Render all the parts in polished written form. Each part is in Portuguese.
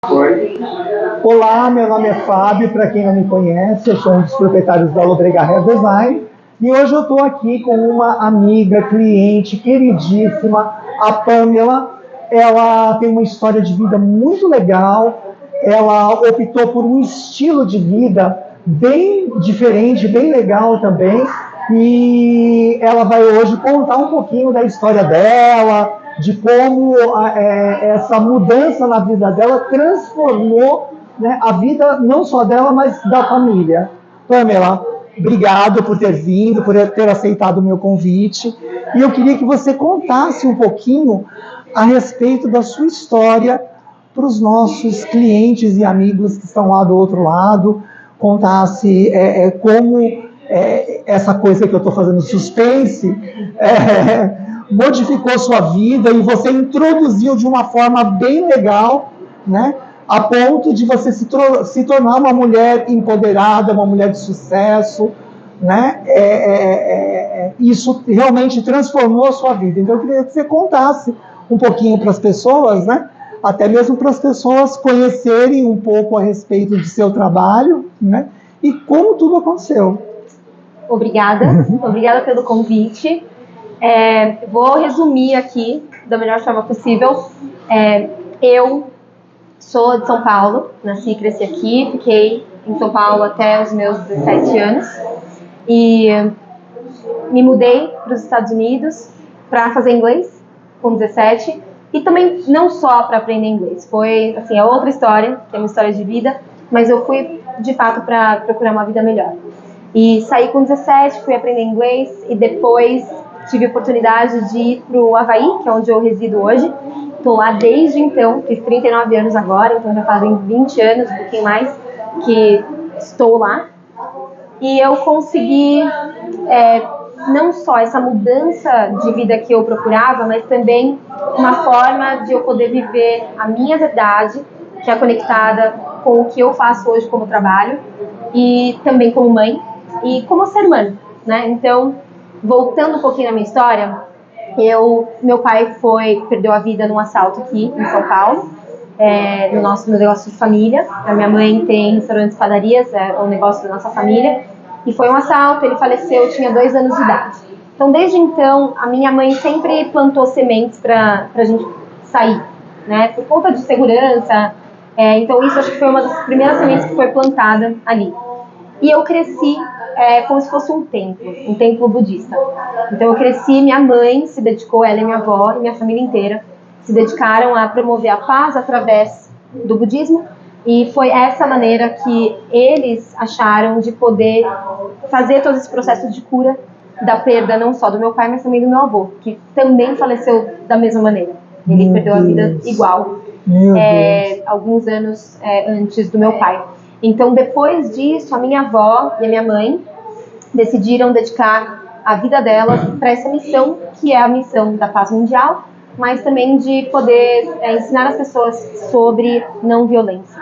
Oi. Olá, meu nome é Fábio, para quem não me conhece, eu sou um dos proprietários da Lodrega Hair Design e hoje eu estou aqui com uma amiga, cliente queridíssima, a Pamela. Ela tem uma história de vida muito legal, ela optou por um estilo de vida bem diferente, bem legal também, e ela vai hoje contar um pouquinho da história dela, de como essa mudança na vida dela transformou, né, a vida não só dela, mas da família. Pamela, obrigado por ter vindo, por ter aceitado o meu convite. E eu queria que você contasse um pouquinho a respeito da sua história para os nossos clientes e amigos que estão lá do outro lado, contasse como essa coisa que eu estou fazendo suspense modificou sua vida e você introduziu de uma forma bem legal, né? A ponto de você se tornar uma mulher empoderada, uma mulher de sucesso, né? Isso realmente transformou a sua vida. Então eu queria que você contasse um pouquinho para as pessoas, né? Até mesmo para as pessoas conhecerem um pouco a respeito de seu trabalho, né? E como tudo aconteceu. Obrigada pelo convite. Vou resumir aqui da melhor forma possível. Eu sou de São Paulo, nasci e cresci aqui, fiquei em São Paulo até os meus 17 anos e me mudei para os Estados Unidos para fazer inglês com 17 e também não só para aprender inglês, foi assim, é outra história, que é uma história de vida, mas eu fui de fato para procurar uma vida melhor. E saí com 17, fui aprender inglês e depois tive a oportunidade de ir para o Havaí, que é onde eu resido hoje. Estou lá desde então, fiz 39 anos agora, então já fazem 20 anos, um pouquinho mais, que estou lá. E eu consegui não só essa mudança de vida que eu procurava, mas também uma forma de eu poder viver a minha verdade, que é conectada com o que eu faço hoje como trabalho, e também como mãe, e como ser humano, né? Então, voltando um pouquinho na minha história, meu pai perdeu a vida num assalto aqui em São Paulo, no negócio de família. A minha mãe tem restaurantes e padarias, é o negócio da nossa família, e foi um assalto, ele faleceu, eu tinha 2 anos de idade. Então, desde então, a minha mãe sempre plantou sementes para a gente sair, né? Por conta de segurança, então isso acho que foi uma das primeiras sementes que foi plantada ali. E eu cresci como se fosse um templo budista. Então eu cresci, minha mãe se dedicou, ela e minha avó e minha família inteira se dedicaram a promover a paz através do budismo, e foi essa maneira que eles acharam de poder fazer todo esse processo de cura da perda não só do meu pai, mas também do meu avô, que também faleceu da mesma maneira. Ele perdeu a vida igual, alguns anos antes do meu pai. Então, depois disso, a minha avó e a minha mãe decidiram dedicar a vida delas para essa missão, que é a missão da paz mundial, mas também de poder ensinar as pessoas sobre não violência.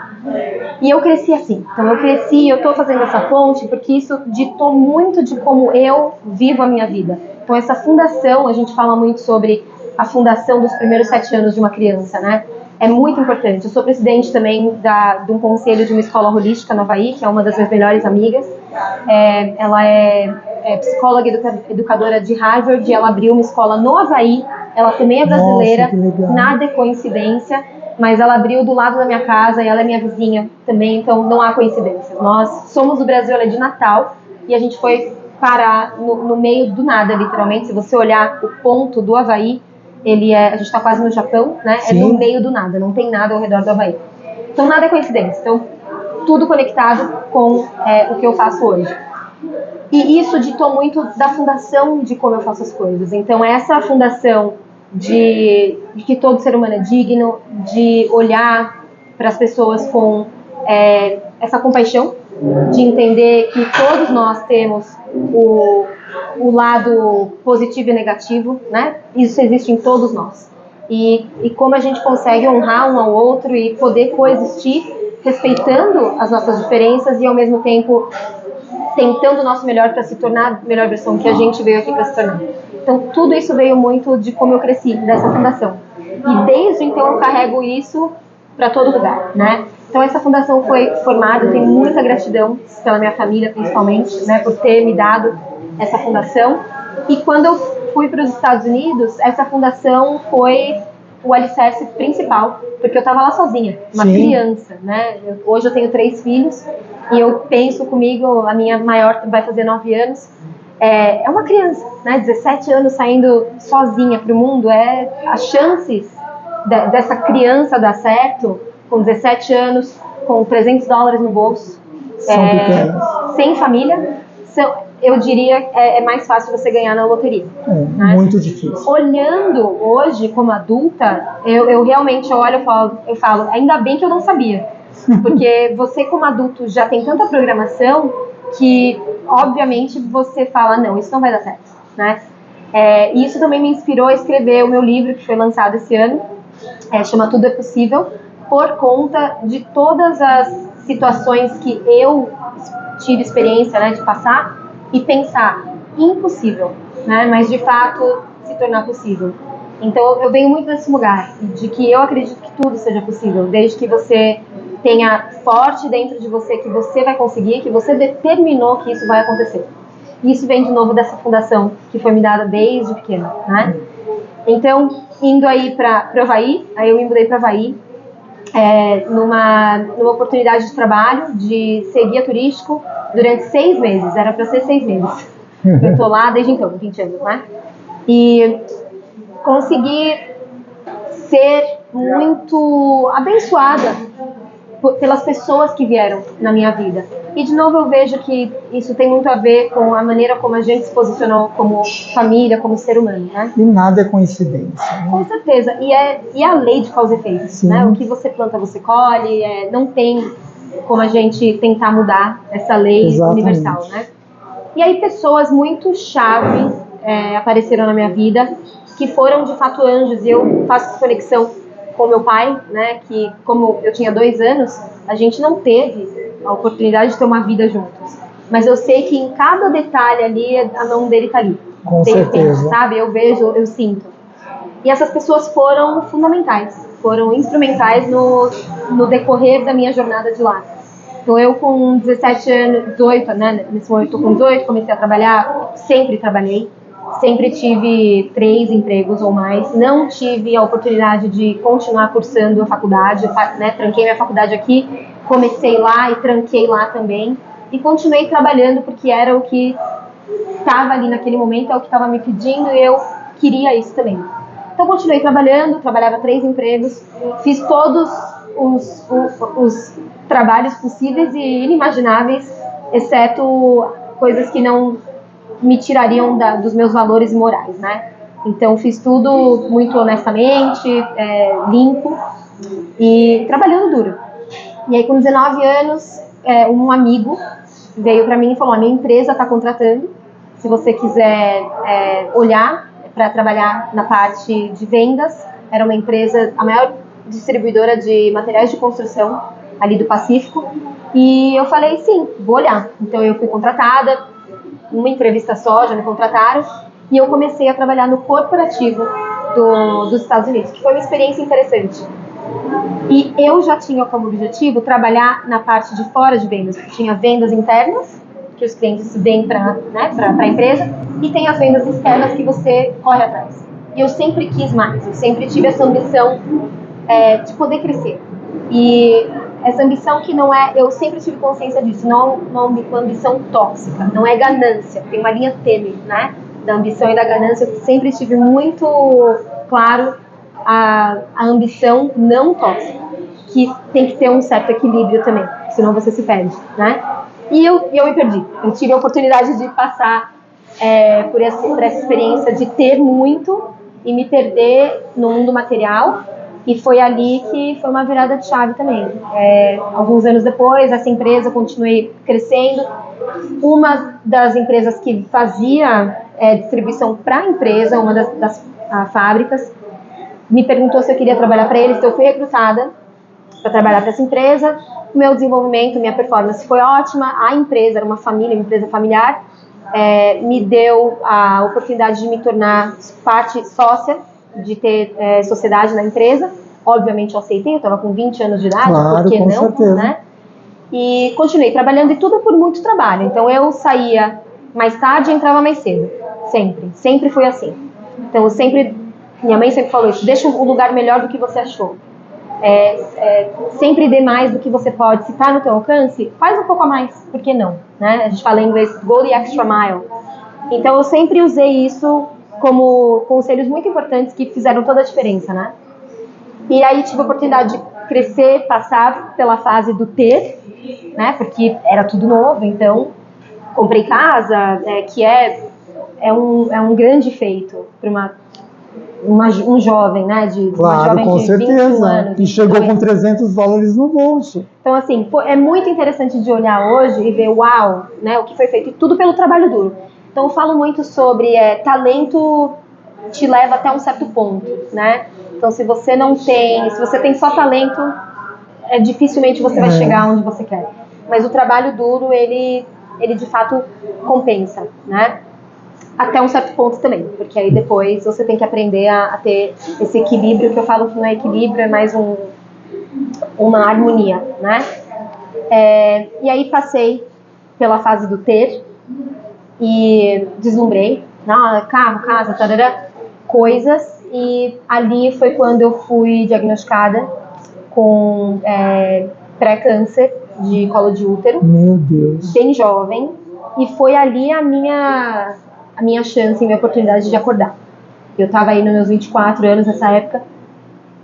E eu cresci assim. Então, eu estou fazendo essa ponte porque isso ditou muito de como eu vivo a minha vida. Então, essa fundação, a gente fala muito sobre a fundação dos primeiros 7 anos de uma criança, né? É muito importante. Eu sou presidente também de um conselho de uma escola holística no Havaí, que é uma das minhas melhores amigas. Ela é psicóloga e educadora de Harvard, e ela abriu uma escola no Havaí. Ela também é brasileira, nada é coincidência, mas ela abriu do lado da minha casa e ela é minha vizinha também, então não há coincidências. Nós somos do Brasil, ela é de Natal, e a gente foi parar no meio do nada, literalmente. Se você olhar o ponto do Havaí, a gente está quase no Japão, né? Sim. É no meio do nada, não tem nada ao redor do Havaí. Então nada é coincidência. Então tudo conectado com o que eu faço hoje. E isso ditou muito da fundação de como eu faço as coisas. Então essa fundação de que todo ser humano é digno, de olhar para as pessoas com essa compaixão, de entender que todos nós temos o lado positivo e negativo, né? Isso existe em todos nós. E como a gente consegue honrar um ao outro e poder coexistir, respeitando as nossas diferenças e ao mesmo tempo tentando o nosso melhor para se tornar a melhor versão que a gente veio aqui para se tornar. Então tudo isso veio muito de como eu cresci, dessa fundação. E desde então eu carrego isso para todo lugar, né? Então essa fundação foi formada, eu tenho muita gratidão pela minha família, principalmente, né, por ter me dado essa fundação. E quando eu fui para os Estados Unidos, essa fundação foi o alicerce principal, porque eu estava lá sozinha, uma criança, né? Hoje eu tenho 3 filhos e eu penso comigo, a minha maior vai fazer 9 anos, é uma criança, né? 17 anos saindo sozinha para o mundo, as chances dessa criança dar certo com 17 anos, com $300 no bolso, sem família, eu diria é mais fácil você ganhar na loteria. Né? Muito difícil. Olhando hoje como adulta, eu realmente olho e falo, ainda bem que eu não sabia. Porque você como adulto já tem tanta programação que, obviamente, você fala, não, isso não vai dar certo. Né? E isso também me inspirou a escrever o meu livro, que foi lançado esse ano, chama Tudo é Possível, por conta de todas as situações que eu tive experiência, né, de passar e pensar, impossível, né, mas de fato se tornar possível. Então eu venho muito desse lugar, de que eu acredito que tudo seja possível, desde que você tenha forte dentro de você que você vai conseguir, que você determinou que isso vai acontecer. E isso vem de novo dessa fundação que foi me dada desde pequena, né? Então, indo aí para o Havaí, aí eu me mudei para o Havaí, numa oportunidade de trabalho, de ser guia turístico durante 6 meses, era para ser 6 meses. Eu tô lá desde então, 20 anos, né? E consegui ser muito abençoada pelas pessoas que vieram na minha vida. E de novo eu vejo que isso tem muito a ver com a maneira como a gente se posicionou como família, como ser humano, né? E nada é coincidência. Né? Com certeza. E a lei de causa e efeito, né? O que você planta, você colhe. Não tem como a gente tentar mudar essa lei universal, né? E aí pessoas muito chave apareceram na minha vida, que foram de fato anjos. E eu faço essa conexão com meu pai, né? Que como eu tinha 2 anos, a gente não teve a oportunidade de ter uma vida juntos. Mas eu sei que em cada detalhe ali, a mão dele tá ali. Com certeza. Sabe? Eu vejo, eu sinto. E essas pessoas foram fundamentais, foram instrumentais no decorrer da minha jornada de lá. Então eu com 17 anos, 18, né? Nesse momento eu tô com 18, comecei a trabalhar, sempre trabalhei. Sempre tive 3 empregos ou mais. Não tive a oportunidade de continuar cursando a faculdade, né? Tranquei minha faculdade aqui, comecei lá e tranquei lá também. E continuei trabalhando porque era o que estava ali naquele momento, é o que estava me pedindo e eu queria isso também. Então continuei trabalhando, trabalhava 3 empregos, fiz todos os trabalhos possíveis e inimagináveis, exceto coisas que não me tirariam dos meus valores morais, né? Então fiz tudo muito honestamente, limpo e trabalhando duro. E aí com 19 anos, um amigo veio para mim e falou, a minha empresa está contratando, se você quiser olhar para trabalhar na parte de vendas. Era uma empresa, a maior distribuidora de materiais de construção ali do Pacífico, e eu falei, sim, vou olhar. Então eu fui contratada, uma entrevista só, já me contrataram, e eu comecei a trabalhar no corporativo dos Estados Unidos, que foi uma experiência interessante. E eu já tinha como objetivo trabalhar na parte de fora de vendas, porque tinha vendas internas, que os clientes vêm para a empresa, e tem as vendas externas que você corre atrás. E eu sempre quis mais, eu sempre tive essa ambição de poder crescer. E essa ambição que não é, eu sempre tive consciência disso, não uma ambição tóxica, não é ganância, tem uma linha tênue, né, da ambição e da ganância. Eu sempre tive muito claro a ambição não tóxica, que tem que ter um certo equilíbrio também, senão você se perde, né? E eu me perdi. Eu tive a oportunidade de passar por essa experiência de ter muito e me perder no mundo material. E foi ali que foi uma virada de chave também. Alguns anos depois, essa empresa, eu continuei crescendo. Uma das empresas que fazia distribuição para a empresa, uma das fábricas, me perguntou se eu queria trabalhar para eles. Então eu fui recrutada para trabalhar para essa empresa. O meu desenvolvimento, minha performance foi ótima. A empresa era uma família, uma empresa familiar. Me deu a oportunidade de me tornar parte sócia, de ter sociedade na empresa. obviamente eu aceitei, eu estava com 20 anos de idade, Claro, por que com não, certeza. né? E continuei trabalhando, e tudo por muito trabalho. Então eu saía mais tarde e entrava mais cedo. Sempre foi assim. Então minha mãe sempre falou isso: deixa o lugar melhor do que você achou. Sempre dê mais do que você pode. Se está no teu alcance, faz um pouco a mais, por que não? Né? A gente fala em inglês, go the extra mile. Então eu sempre usei isso como conselhos muito importantes que fizeram toda a diferença, né? E aí tive a oportunidade de crescer, passar pela fase do ter, né? Porque era tudo novo, então comprei casa, que é um grande feito para um jovem, né? Uma Claro, jovem com de 21 certeza. anos. E chegou com 22. $300 no bolso. Então, assim, é muito interessante de olhar hoje e ver, uau, né? O que foi feito, e tudo pelo trabalho duro. Então, eu falo muito sobre talento te leva até um certo ponto, né? Então, se você tem só talento, dificilmente você vai chegar onde você quer. Mas o trabalho duro, ele de fato compensa, né? Até um certo ponto também, porque aí depois você tem que aprender a ter esse equilíbrio, que eu falo que não é equilíbrio, é mais uma harmonia, né? E aí passei pela fase do ter e deslumbrei, carro, casa, tarará, coisas, e ali foi quando eu fui diagnosticada com pré-câncer de colo de útero. Meu Deus. Bem jovem, e foi ali a minha chance, a minha oportunidade de acordar. Eu estava aí nos meus 24 anos nessa época,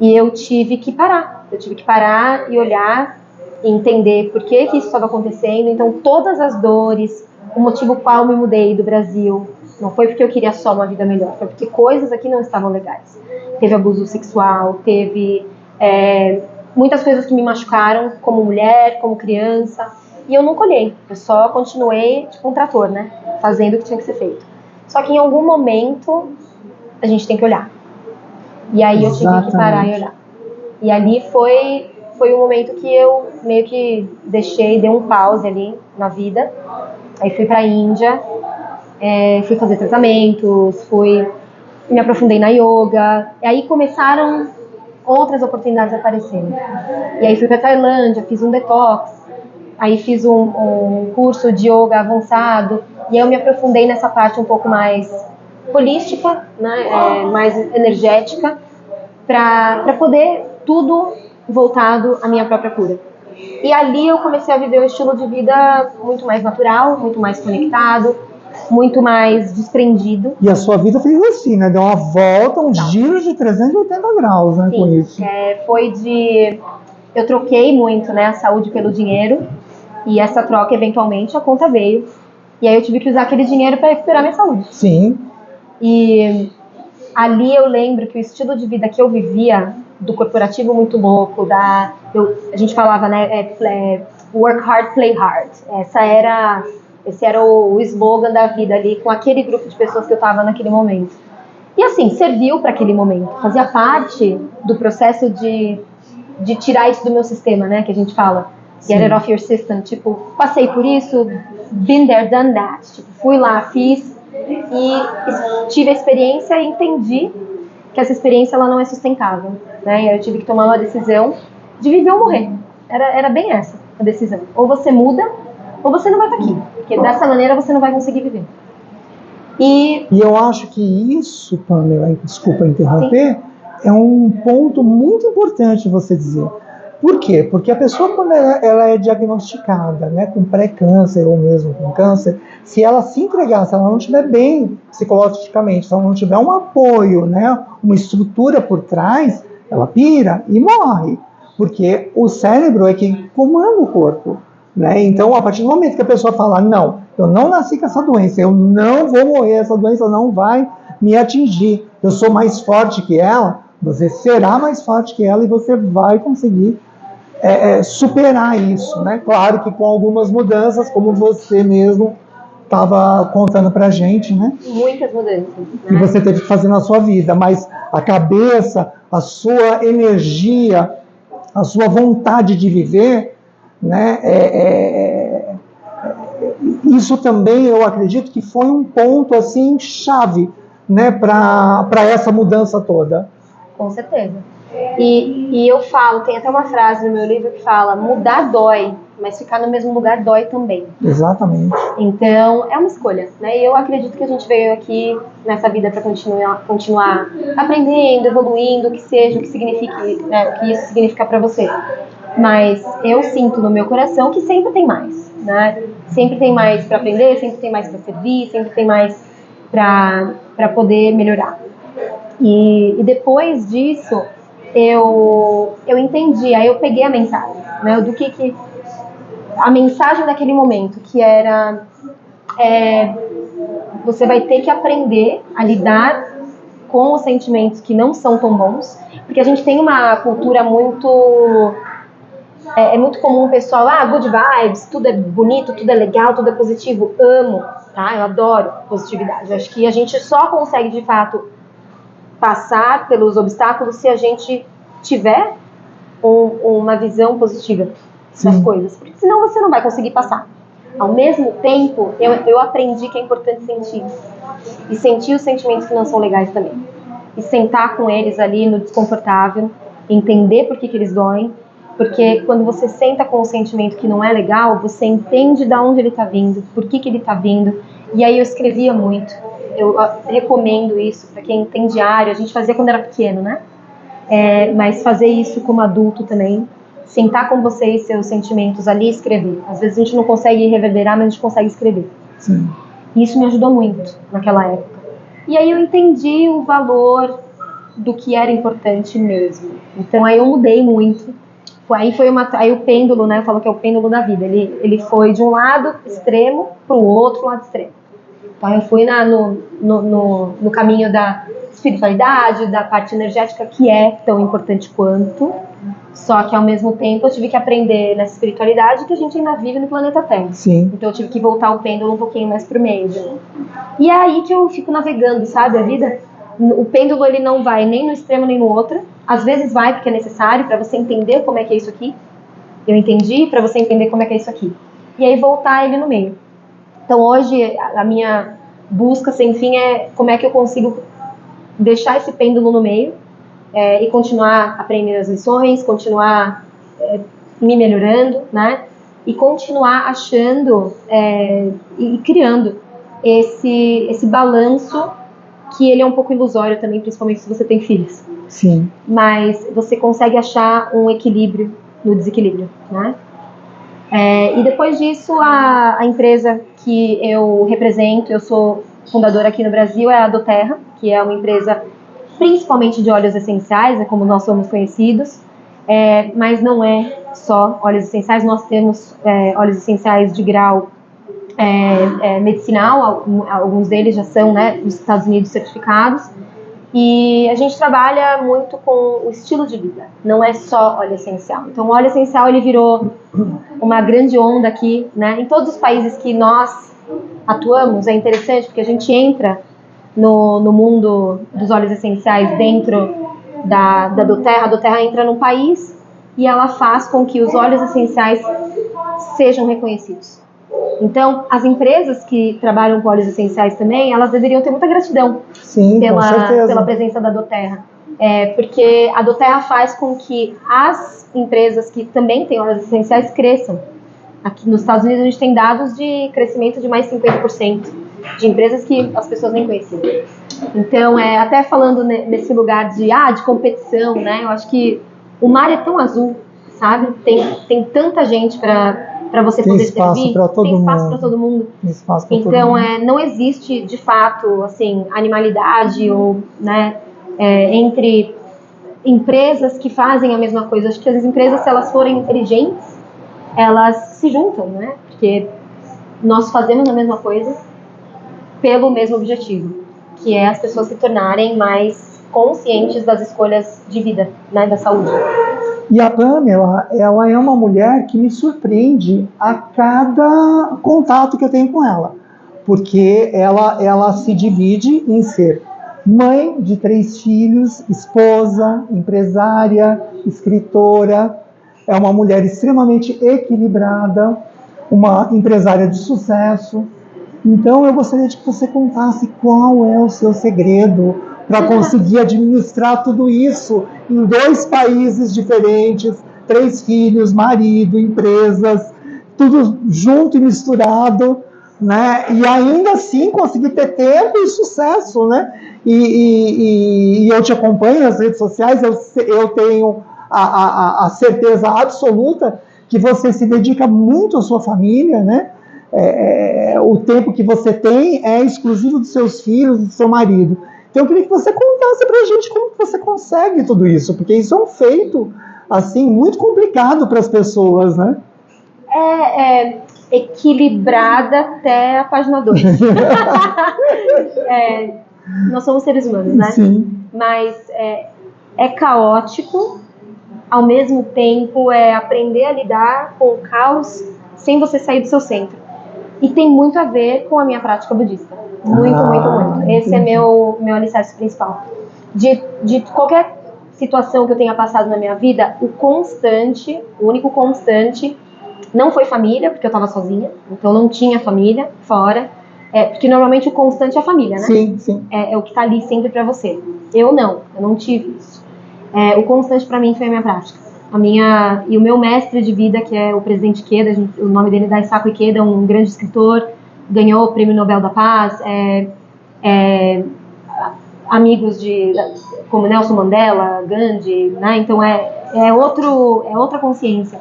e eu tive que parar. Eu tive que parar e olhar e entender por que isso estava acontecendo. Então, todas as dores, o motivo qual me mudei do Brasil, não foi porque eu queria só uma vida melhor, foi porque coisas aqui não estavam legais. Teve abuso sexual, teve muitas coisas que me machucaram como mulher, como criança, e eu não colhei. Eu só continuei tipo um trator, né? Fazendo o que tinha que ser feito. Só que em algum momento a gente tem que olhar. E aí eu tive que parar e olhar. E ali foi um momento que eu meio que dei um pause ali na vida. Aí fui pra Índia, fui fazer tratamentos, me aprofundei na yoga. E aí começaram outras oportunidades a aparecerem. E aí fui pra Tailândia, fiz um detox. Aí fiz um curso de yoga avançado. E aí eu me aprofundei nessa parte um pouco mais holística, né, mais energética, para poder tudo voltado à minha própria cura. E ali eu comecei a viver um estilo de vida muito mais natural, muito mais conectado, muito mais desprendido. E a sua vida fez assim, né? Deu uma volta, um giro de 380 graus, né? Sim, Com isso. Eu troquei muito, né, a saúde pelo dinheiro, e essa troca, eventualmente, a conta veio. E aí eu tive que usar aquele dinheiro para recuperar minha saúde. Sim. E ali eu lembro que o estilo de vida que eu vivia, do corporativo muito louco, a gente falava, né, work hard, play hard. Esse era o slogan da vida ali, com aquele grupo de pessoas que eu estava naquele momento. E assim, serviu para aquele momento, fazia parte do processo de tirar isso do meu sistema, né, que a gente fala, get it off your system, tipo, passei por isso, been there, done that, tipo, fui lá, fiz, e tive a experiência e entendi que essa experiência ela não é sustentável, né? E eu tive que tomar uma decisão de viver ou morrer. Era bem essa a decisão. Ou você muda, ou você não vai estar aqui, porque dessa maneira você não vai conseguir viver. E eu acho que isso, Pamela, desculpa interromper, é um ponto muito importante você dizer. Por quê? Porque a pessoa, quando ela é diagnosticada, né, com pré-câncer ou mesmo com câncer, se ela se entregar, se ela não estiver bem psicologicamente, se ela não tiver um apoio, né, uma estrutura por trás, ela pira e morre. Porque o cérebro é quem comanda o corpo. Né? Então, a partir do momento que a pessoa fala, não, eu não nasci com essa doença, eu não vou morrer, essa doença não vai me atingir, eu sou mais forte que ela, você será mais forte que ela e você vai conseguir superar isso, né? Claro que com algumas mudanças, como você mesmo estava contando pra gente, né? Muitas mudanças. Que você teve que fazer na sua vida, mas a cabeça, a sua energia, a sua vontade de viver, né? Isso também eu acredito que foi um ponto assim chave, né? Para essa mudança toda. Com certeza. E eu falo, tem até uma frase no meu livro que fala: mudar dói, mas ficar no mesmo lugar dói também. Exatamente. Então, é uma escolha, né? E eu acredito que a gente veio aqui nessa vida para continuar aprendendo, evoluindo, o que seja, o que signifique, né? O que isso significa para você. Mas eu sinto no meu coração que sempre tem mais, né? Sempre tem mais para aprender, sempre tem mais para servir, sempre tem mais para poder melhorar. E depois disso, eu entendi, aí eu peguei a mensagem, né? Do que a mensagem daquele momento, que era você vai ter que aprender a lidar com os sentimentos que não são tão bons, porque a gente tem uma cultura muito... É muito comum o pessoal, good vibes, tudo é bonito, tudo é legal, tudo é positivo, amo, tá? Eu adoro positividade. Eu acho que a gente só consegue, de fato, passar pelos obstáculos se a gente tiver uma visão positiva das coisas, porque senão você não vai conseguir passar. Ao mesmo tempo, eu aprendi que é importante sentir, e sentir os sentimentos que não são legais também, e sentar com eles ali no desconfortável, entender por que eles doem, porque quando você senta com um sentimento que não é legal, você entende de onde ele está vindo, por que ele está vindo. E aí eu escrevia muito. Eu recomendo isso para quem tem diário. A gente fazia quando era pequeno, né? Mas fazer isso como adulto também. Sentar com você e seus sentimentos ali e escrever. Às vezes a gente não consegue reverberar, mas a gente consegue escrever. Sim. E isso me ajudou muito naquela época. E aí eu entendi o valor do que era importante mesmo. Então aí eu mudei muito. Aí o pêndulo, né? Eu falo que é o pêndulo da vida. Ele foi de um lado extremo para o outro lado extremo. Então eu fui no caminho da espiritualidade, da parte energética, que é tão importante quanto. Só que ao mesmo tempo eu tive que aprender nessa espiritualidade que a gente ainda vive no planeta Terra. Sim. Então eu tive que voltar o pêndulo um pouquinho mais pro meio. Né? E é aí que eu fico navegando, sabe? A vida, o pêndulo ele não vai nem no extremo nem no outro. Às vezes vai porque é necessário para você entender como é que é isso aqui. Eu entendi para você entender como é que é isso aqui. E aí voltar ele no meio. Então hoje a minha busca sem fim é como é que eu consigo deixar esse pêndulo no meio e continuar aprendendo as lições, continuar me melhorando, né? E continuar achando e criando esse balanço que ele é um pouco ilusório também, principalmente se você tem filhos. Sim. Mas você consegue achar um equilíbrio no desequilíbrio, né? E depois disso, a empresa que eu represento, eu sou fundadora aqui no Brasil, é a doTERRA, que é uma empresa principalmente de óleos essenciais, é como nós somos conhecidos, mas não é só óleos essenciais, nós temos óleos essenciais de grau medicinal, alguns deles já são, né, nos Estados Unidos certificados, e a gente trabalha muito com o estilo de vida, não é só óleo essencial. Então o óleo essencial ele virou uma grande onda aqui, né, em todos os países que nós atuamos. É interessante porque a gente entra no mundo dos óleos essenciais dentro da doTERRA. A doTERRA entra num país e ela faz com que os óleos essenciais sejam reconhecidos. Então, as empresas que trabalham com óleos essenciais também, elas deveriam ter muita gratidão. Sim, pela presença da doTERRA. Porque a doTERRA faz com que as empresas que também têm óleos essenciais cresçam. Aqui nos Estados Unidos a gente tem dados de crescimento de mais de 50% de empresas que as pessoas nem conheciam. Então, até falando nesse lugar de competição, né? Eu acho que o mar é tão azul, sabe? Tem tanta gente para você poder servir. Tem espaço para todo mundo. Então, não existe, de fato, assim, animalidade ou, né, entre empresas que fazem a mesma coisa. Acho que as empresas, se elas forem inteligentes, elas se juntam, né? Porque nós fazemos a mesma coisa pelo mesmo objetivo, que é as pessoas se tornarem mais conscientes das escolhas de vida, né, da saúde. E a Pamela, ela é uma mulher que me surpreende a cada contato que eu tenho com ela, porque ela se divide em ser mãe de 3 filhos, esposa, empresária, escritora, é uma mulher extremamente equilibrada, uma empresária de sucesso. Então eu gostaria de que você contasse qual é o seu segredo, para conseguir administrar tudo isso em 2 países diferentes, 3 filhos, marido, empresas, tudo junto e misturado, né? E ainda assim conseguir ter tempo e sucesso, né? E eu te acompanho nas redes sociais, eu tenho a certeza absoluta que você se dedica muito à sua família, né? O tempo que você tem é exclusivo dos seus filhos, do seu marido. Então eu queria que você contasse pra gente como que você consegue tudo isso, porque isso é um feito, assim, muito complicado para as pessoas, né? Equilibrada até a página 2. Nós somos seres humanos, né? Sim. Mas é caótico, ao mesmo tempo é aprender a lidar com o caos sem você sair do seu centro. E tem muito a ver com a minha prática budista. Muito, muito, muito. Esse é meu alicerce principal. De qualquer situação que eu tenha passado na minha vida, o único constante, não foi família, porque eu estava sozinha, então não tinha família fora, porque normalmente o constante é a família, né? Sim, sim. É o que está ali sempre para você. Eu não tive isso. O constante para mim foi a minha prática. E o meu mestre de vida, que é o presidente Ikeda, o nome dele é Daisaku Ikeda, um grande escritor, ganhou o Prêmio Nobel da Paz, amigos como Nelson Mandela, Gandhi, né? Então é outra consciência.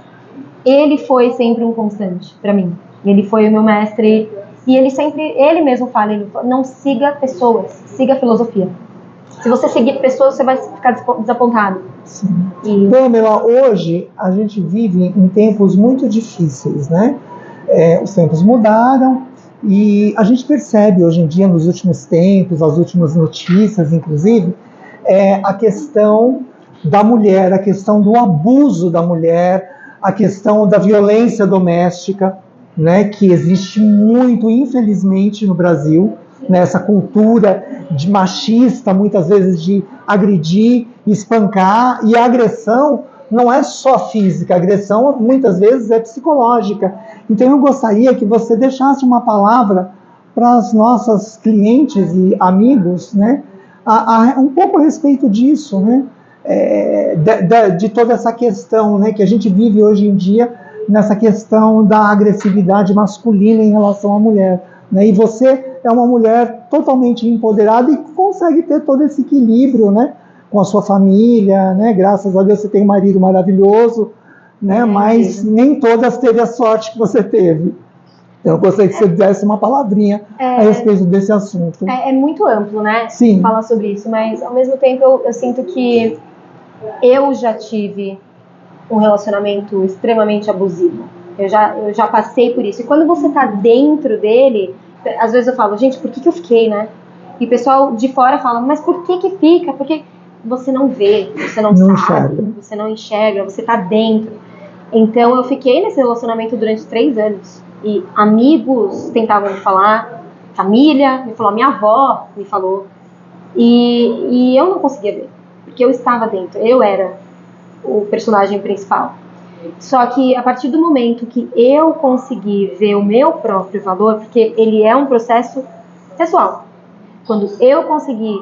Ele foi sempre um constante para mim. Ele foi o meu mestre e ele mesmo fala, não siga pessoas, siga filosofia. Se você seguir pessoas, você vai ficar desapontado. Sim. Pamela, hoje a gente vive em tempos muito difíceis, né? Os tempos mudaram e a gente percebe hoje em dia, nos últimos tempos, as últimas notícias, inclusive, a questão da mulher, a questão do abuso da mulher, a questão da violência doméstica, né, que existe muito, infelizmente, no Brasil, né, essa cultura de machista, muitas vezes de agredir, espancar, e a agressão não é só física, a agressão muitas vezes é psicológica. Então eu gostaria que você deixasse uma palavra para as nossas clientes e amigos, né, um pouco a respeito disso, né, de toda essa questão, né, que a gente vive hoje em dia, nessa questão da agressividade masculina em relação à mulher, né? E você é uma mulher totalmente empoderada e consegue ter todo esse equilíbrio, né, com a sua família, né? Graças a Deus você tem um marido maravilhoso, né? Mas nem todas teve a sorte que você teve. Então eu gostaria que você desse uma palavrinha a respeito desse assunto. É muito amplo, né? Sim. Falar sobre isso, mas ao mesmo tempo eu sinto que eu já tive um relacionamento extremamente abusivo. Eu já passei por isso. E quando você tá dentro dele, às vezes eu falo, gente, por que eu fiquei, né? E o pessoal de fora fala, mas por que fica? Porque você não vê, você não sabe, enxerga. Você não enxerga, você tá dentro. Então eu fiquei nesse relacionamento durante 3 anos. E amigos tentavam me falar, família me falou, minha avó me falou. E eu não conseguia ver, porque eu estava dentro, eu era o personagem principal. Só que a partir do momento que eu consegui ver o meu próprio valor, porque ele é um processo pessoal, quando eu consegui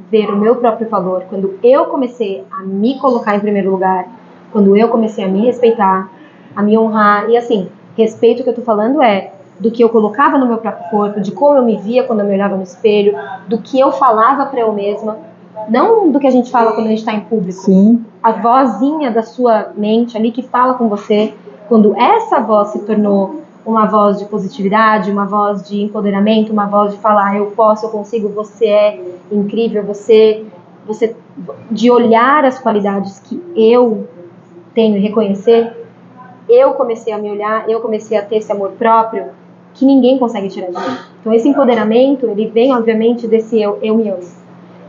ver o meu próprio valor, quando eu comecei a me colocar em primeiro lugar, quando eu comecei a me respeitar, a me honrar, e assim, respeito que eu tô falando do que eu colocava no meu próprio corpo, de como eu me via quando eu me olhava no espelho, do que eu falava para eu mesma, não do que a gente fala quando a gente está em público. Sim. A vozinha da sua mente ali que fala com você, quando essa voz se tornou uma voz de positividade, uma voz de empoderamento, uma voz de falar, eu posso, eu consigo, você é incrível, você de olhar as qualidades que eu tenho e reconhecer, eu comecei a me olhar, eu comecei a ter esse amor próprio que ninguém consegue tirar de mim. Então esse empoderamento, ele vem obviamente desse eu me amo.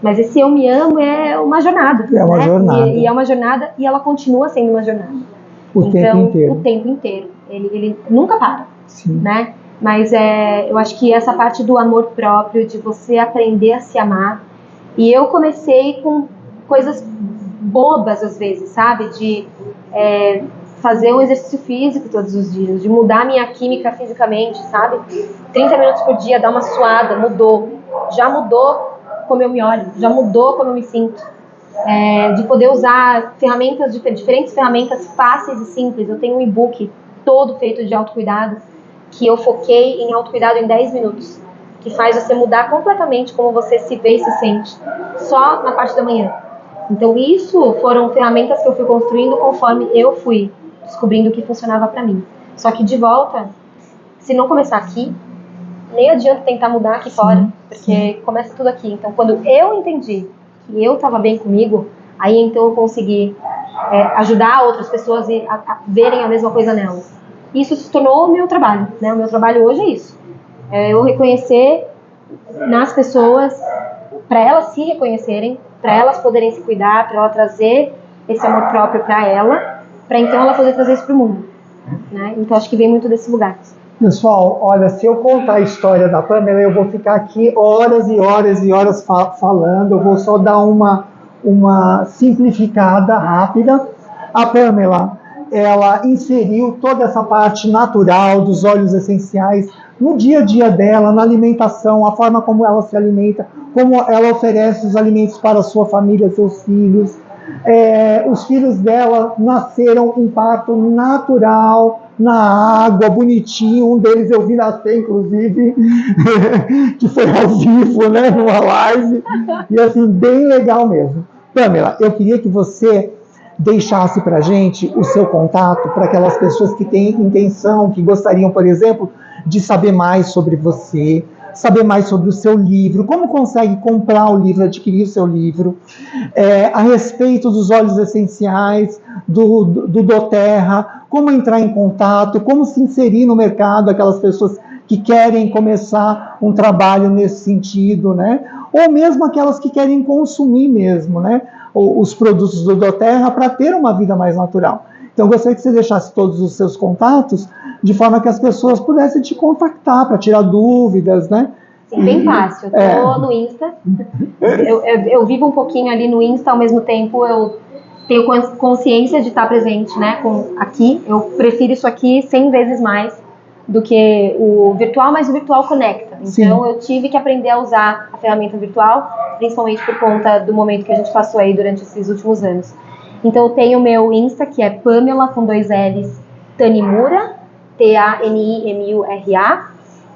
Mas esse eu me amo é uma jornada. É uma jornada. E é uma jornada e ela continua sendo uma jornada. O tempo inteiro. Ele nunca para. Sim. Né? Mas eu acho que essa parte do amor próprio, de você aprender a se amar. E eu comecei com coisas bobas às vezes, sabe? De fazer um exercício físico todos os dias, de mudar minha química fisicamente, sabe? 30 minutos por dia, dar uma suada, mudou. Já mudou como eu me olho, já mudou como eu me sinto. De poder usar ferramentas, diferentes ferramentas fáceis e simples. Eu tenho um e-book todo feito de autocuidado, que eu foquei em autocuidado em 10 minutos, que faz você mudar completamente como você se vê e se sente, só na parte da manhã. Então isso foram ferramentas que eu fui construindo conforme eu fui descobrindo o que funcionava para mim. Só que de volta, se não começar aqui, nem adianta tentar mudar aqui fora, porque começa tudo aqui. Então quando eu entendi que eu estava bem comigo, aí então eu consegui ajudar outras pessoas a verem a mesma coisa nelas. Isso se tornou o meu trabalho, né? O meu trabalho hoje é isso. Eu reconhecer nas pessoas, para elas se reconhecerem, para elas poderem se cuidar, para ela trazer esse amor próprio para ela, para então ela poder trazer isso para o mundo, né? Então acho que vem muito desse lugar. Pessoal, olha, se eu contar a história da Pamela, eu vou ficar aqui horas e horas e horas falando. Eu vou só dar uma simplificada rápida. A Pamela, ela inseriu toda essa parte natural dos óleos essenciais no dia a dia dela, na alimentação, a forma como ela se alimenta, como ela oferece os alimentos para a sua família, seus filhos. Os filhos dela nasceram em parto natural, na água, bonitinho. Um deles eu vi nascer, inclusive, que foi ao vivo, né, numa live. E assim, bem legal mesmo. Pamela, eu queria que você deixasse para a gente o seu contato para aquelas pessoas que têm intenção, que gostariam, por exemplo, de saber mais sobre você, saber mais sobre o seu livro, como consegue comprar o livro, adquirir o seu livro, a respeito dos óleos essenciais, do doTERRA, como entrar em contato, como se inserir no mercado, aquelas pessoas que querem começar um trabalho nesse sentido, né? Ou mesmo aquelas que querem consumir mesmo, né, os produtos do doTERRA para ter uma vida mais natural. Então, eu gostaria que você deixasse todos os seus contatos, de forma que as pessoas pudessem te contactar para tirar dúvidas, né? Sim, bem fácil. Eu tô no Insta. Eu vivo um pouquinho ali no Insta, ao mesmo tempo eu tenho consciência de estar presente, né, aqui. Eu prefiro isso aqui 100 vezes mais do que o virtual, mas o virtual conecta. Então, sim, eu tive que aprender a usar a ferramenta virtual, principalmente por conta do momento que a gente passou aí durante esses últimos anos. Então, eu tenho o meu Insta, que é Pamela, com 2 L's, Tanimura, Tanimura,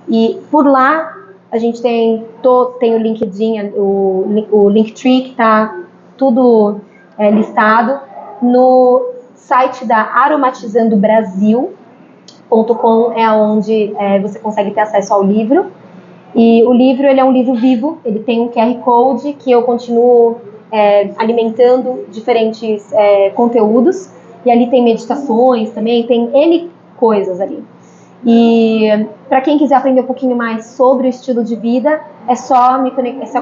e por lá a gente tem o LinkedIn, o Linktree, que está tudo listado no site da aromatizandobrasil.com, é onde você consegue ter acesso ao livro. E o livro, ele é um livro vivo, ele tem um QR Code que eu continuo alimentando diferentes conteúdos, e ali tem meditações também, tem N coisas ali. E para quem quiser aprender um pouquinho mais sobre o estilo de vida, é só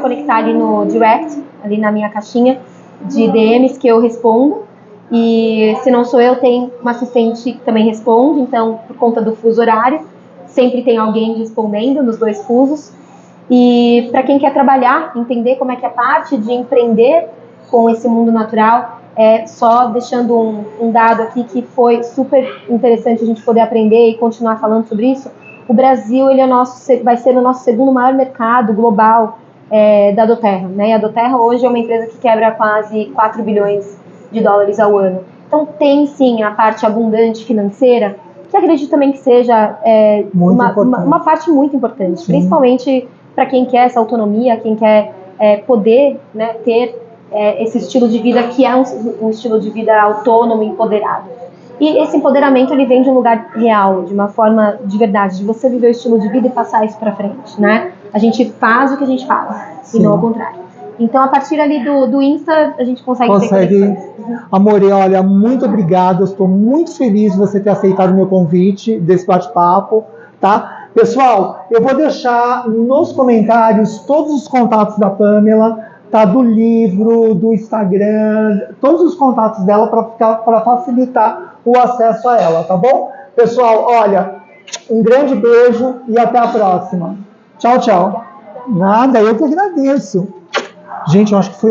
conectar ali no direct, ali na minha caixinha de DMs, que eu respondo. E se não sou eu, tem uma assistente que também responde. Então, por conta do fuso horário, sempre tem alguém respondendo nos 2 fusos. E para quem quer trabalhar, entender como é que é parte de empreender com esse mundo natural, só deixando um dado aqui que foi super interessante a gente poder aprender e continuar falando sobre isso. O Brasil, ele vai ser o nosso segundo maior mercado global da doTERRA, né? E a doTERRA hoje é uma empresa que quebra quase 4 bilhões de dólares ao ano. Então tem sim a parte abundante financeira, que acredito também que seja uma parte muito importante, sim, principalmente para quem quer essa autonomia, quem quer poder, né, ter esse estilo de vida que é um estilo de vida autônomo, empoderado. E esse empoderamento, ele vem de um lugar real, de uma forma de verdade, de você viver o estilo de vida e passar isso para frente, né? A gente faz o que a gente faz, sim, e não ao contrário. Então, a partir ali do Insta, a gente consegue ter conexões. Amore, olha, muito obrigado. Estou muito feliz de você ter aceitado o meu convite desse bate-papo, tá? Pessoal, eu vou deixar nos comentários todos os contatos da Pamela, tá? Do livro, do Instagram, todos os contatos dela para facilitar o acesso a ela, tá bom? Pessoal, olha, um grande beijo e até a próxima. Tchau, tchau. Nada, eu que agradeço. Gente, eu acho que foi ótimo.